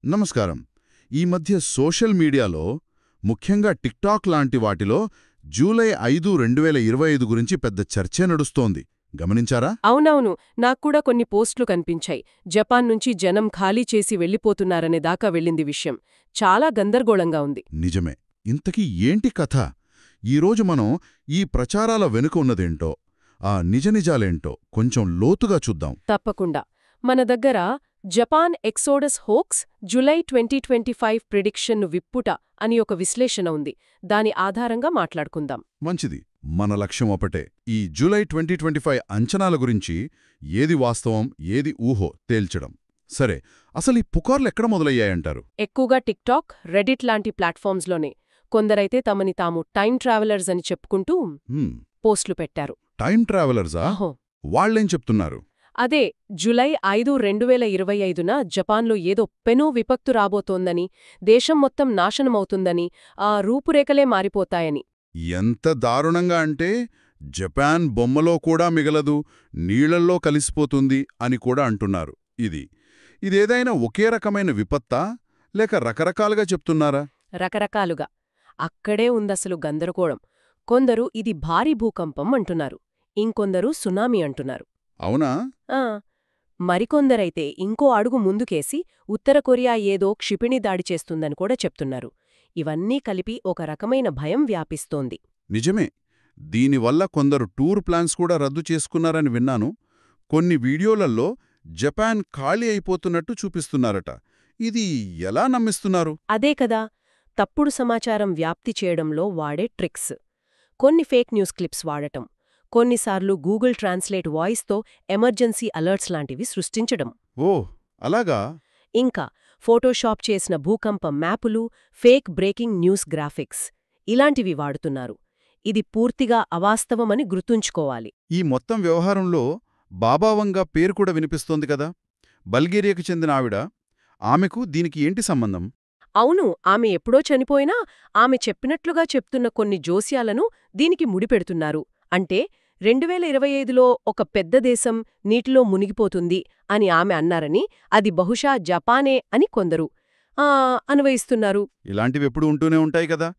నమస్కారం. ఈ మధ్య సోషల్ మీడియాలో ముఖ్యంగా టిక్టాక్ లాంటి వాటిలో జూలై 5, 2025 గురించి పెద్ద చర్చే నడుస్తోంది. గమనించారా? అవునవును, నాక్కూడా కొన్ని పోస్టులు కనిపించాయి. జపాన్ నుంచి జనం ఖాళీ చేసి వెళ్ళిపోతున్నారనే దాకా వెళ్ళింది విషయం. చాలా గందరగోళంగా ఉంది. నిజమే. ఇంతకీ ఏంటి కథ? ఈరోజు మనం ఈ ప్రచారాల వెనుక ఉన్నదేంటో, ఆ నిజనిజాలేంటో కొంచెం లోతుగా చూద్దాం. తప్పకుండా. మన దగ్గర జపాన్ ఎక్సోడస్ హోక్స్ జులై 2025 ప్రిడిక్షన్ను విప్పుట అని ఒక విశ్లేషణ ఉంది. దాని ఆధారంగా మాట్లాడుకుందాం. మంచిది. మన లక్ష్యం ఒకటే. ఈ జూలై 2025 అంచనాల గురించి ఏది వాస్తవం, ఏది ఊహో తేల్చడం. సరే, అసలు ఈ పుకార్లు ఎక్కడ మొదలయ్యాయంటారు? ఎక్కువగా టిక్టాక్, రెడిట్ లాంటి ప్లాట్ఫామ్స్లోనే. కొందరైతే తమని తాము టైం ట్రావెలర్స్ అని చెప్పుకుంటూ పోస్టులు పెట్టారు. టైం ట్రావెలర్సా? అహో, వాళ్ళేం చెప్తున్నారు? అదే జులై 5, 2025న జపాన్లో ఏదో పెను విపత్తు రాబోతోందని, దేశం మొత్తం నాశనమవుతుందని, ఆ రూపురేఖలే మారిపోతాయని. ఎంత దారుణంగా అంటే జపాన్ బొమ్మలో కూడా మిగలదు, నీళ్లల్లో కలిసిపోతుంది అని కూడా అంటున్నారు. ఇదేదైనా ఒకే రకమైన విపత్తా, లేక రకరకాలుగా చెప్తున్నారా? రకరకాలుగా. అక్కడే ఉందసలు గందరగోళం. కొందరు ఇది భారీ భూకంపం అంటున్నారు, ఇంకొందరు సునామీ అంటున్నారు. అవునా? ఆ మరికొందరైతే ఇంకో అడుగు ముందుకేసి ఉత్తర కొరియా ఏదో క్షిపణి దాడి చేస్తుందని కూడా చెప్తున్నారు. ఇవన్నీ కలిపి ఒక రకమైన భయం వ్యాపిస్తోంది. నిజమే. దీనివల్ల కొందరు టూర్ ప్లాన్స్ కూడా రద్దు చేసుకున్నారని విన్నాను. కొన్ని వీడియోలలో జపాన్ ఖాళీ అయిపోతున్నట్టు చూపిస్తున్నారట. ఇది ఎలా నమ్మిస్తున్నారు? అదే కదా, తప్పుడు సమాచారం వ్యాప్తి చేయడంలో వాడే ట్రిక్స్. కొన్ని ఫేక్ న్యూస్ క్లిప్స్ వాడటం, కొన్నిసార్లు గూగుల్ ట్రాన్స్లేట్ వాయిస్తో ఎమర్జెన్సీ అలర్ట్స్ లాంటివి సృష్టించడం. ఓ, అలాగా? ఇంకా ఫోటోషాప్ చేసిన భూకంప మ్యాపులు, ఫేక్ బ్రేకింగ్ న్యూస్ గ్రాఫిక్స్ ఇలాంటివి వాడుతున్నారు. ఇది పూర్తిగా అవాస్తవమని గుర్తుంచుకోవాలి. ఈ మొత్తం వ్యవహారంలో బాబావంగా పేరు కూడా వినిపిస్తోంది కదా, బల్గేరియాకు చెందిన ఆవిడ. ఆమెకు దీనికి ఏంటి సంబంధం? అవును, ఆమె ఎప్పుడో చనిపోయినా ఆమె చెప్పినట్లుగా చెప్తున్న కొన్ని జోస్యాలను దీనికి ముడిపెడుతున్నారు. అంటే 2025లో ఒక పెద్ద దేశం నీటిలో మునిగిపోతుంది అని ఆమె అన్నారని, అది బహుశా జపానే అని కొందరు అన్వయిస్తున్నారు. ఇలాంటివెప్పుడు ఉంటూనే ఉంటాయి కదా.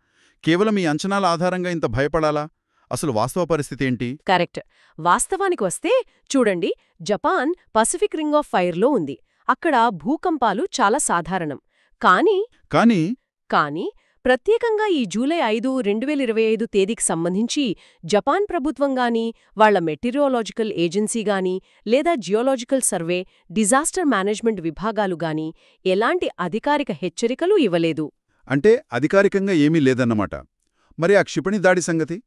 కేవలం ఈ అంచనాల ఆధారంగా ఇంత భయపడాలా? అసలు వాస్తవ పరిస్థితి ఏంటి? కరెక్ట్. వాస్తవానికి వస్తే చూడండి, జపాన్ పసిఫిక్ రింగ్ ఆఫ్ ఫైర్లో ఉంది. అక్కడ భూకంపాలు చాలా సాధారణం. కానీ ప్రత్యేకంగా ఈ జూలై 5, 2025 తేదీకి సంబంధించి జపాన్ ప్రభుత్వంగానీ, వాళ్ల మెటీరియాలజికల్ ఏజెన్సీగానీ, లేదా జియోలాజికల్ సర్వే, డిజాస్టర్ మేనేజ్మెంట్ విభాగాలుగానీ ఎలాంటి అధికారిక హెచ్చరికలు ఇవ్వలేదు. అంటే అధికారికంగా ఏమీ లేదన్నమాట. మరి ఆ క్షిపణి దాడి సంగతి?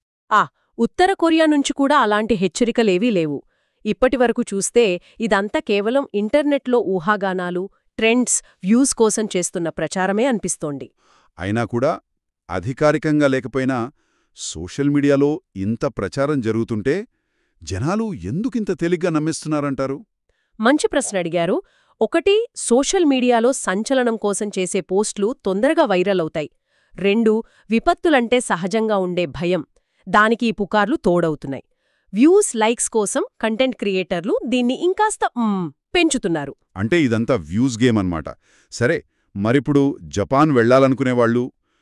ఉత్తర కొరియా నుంచి కూడా అలాంటి హెచ్చరికలేవీ లేవు. ఇప్పటివరకు చూస్తే ఇదంతా కేవలం ఇంటర్నెట్లో ఊహాగానాలు, ట్రెండ్స్, వ్యూస్ కోసం చేస్తున్న ప్రచారమే అనిపిస్తోంది. అయినా కూడా అధికారికంగా లేకపోయినా సోషల్ మీడియాలో ఇంత ప్రచారం జరుగుతుంటే జనాలు ఎందుకింత తేలిగ్గా నమ్మిస్తున్నారంటారు? మంచి ప్రశ్న అడిగారు. ఒకటి, సోషల్ మీడియాలో సంచలనం కోసం చేసే పోస్టులు తొందరగా వైరల్ అవుతాయి. 2, విపత్తులంటే సహజంగా ఉండే భయం, దానికి ఈ పుకార్లు తోడవుతున్నాయి. వ్యూస్, లైక్స్ కోసం కంటెంట్ క్రియేటర్లు దీన్ని ఇంకాస్త పెంచుతున్నారు. అంటే ఇదంతా వ్యూస్ గేమ్ అన్నమాట. సరే, మరిప్పుడు జపాన్ వెళ్లాలనుకునేవాళ్లు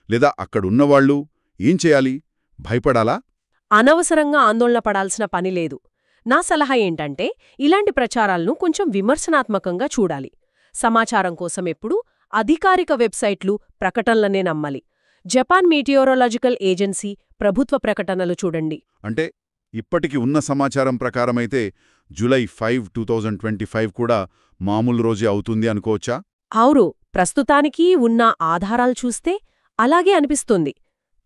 లేదా అక్కడున్నవాళ్లు ఏం చేయాలి? భయపడాలా? అనవసరంగా ఆందోళన పడాల్సిన పనిలేదు. నా సలహా ఏంటంటే, ఇలాంటి ప్రచారాలను కొంచెం విమర్శనాత్మకంగా చూడాలి. సమాచారం కోసం ఎప్పుడూ అధికారిక వెబ్సైట్లు, ప్రకటనలనే నమ్మాలి. జపాన్ మీటియోరాలజికల్ ఏజెన్సీ ప్రభుత్వ ప్రకటనలు చూడండి. అంటే ఇప్పటికి ఉన్న సమాచారం ప్రకారమైతే జూలై 5, 2025 కూడా మామూలు రోజే అవుతుంది అనుకోవచ్చా? అవును, ప్రస్తుతానికి ఉన్న ఆధారాలు చూస్తే అలాగే అనిపిస్తుంది.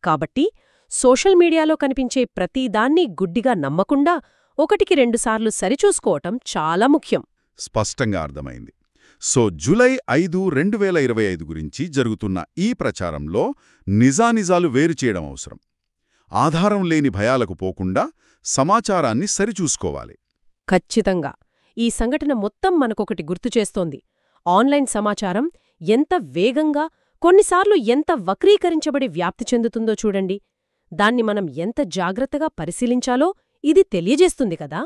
కాబట్టి సోషల్ మీడియాలో కనిపించే ప్రతిదాన్ని గుడ్డిగా నమ్మకుండా 1-2 సార్లు సరిచూసుకోవటం చాలా ముఖ్యం. స్పష్టంగా అర్థమైంది. సో జూలై 5, 2025 గురించి జరుగుతున్న ఈ ప్రచారంలో నిజానిజాలు వేరు చేయడం అవసరం. ఆధారం లేని భయాలకు పోకుండా సమాచారాన్ని సరిచూసుకోవాలి. ఖచ్చితంగా. ఈ సంఘటన మొత్తం మనకొకటి గుర్తుచేస్తోంది. ఆన్లైన్ సమాచారం ఎంత వేగంగా, కొన్నిసార్లు ఎంత వక్రీకరించబడి వ్యాప్తి చెందుతుందో చూడండి. దాన్ని మనం ఎంత జాగ్రత్తగా పరిశీలించాలో ఇది తెలియజేస్తుంది కదా.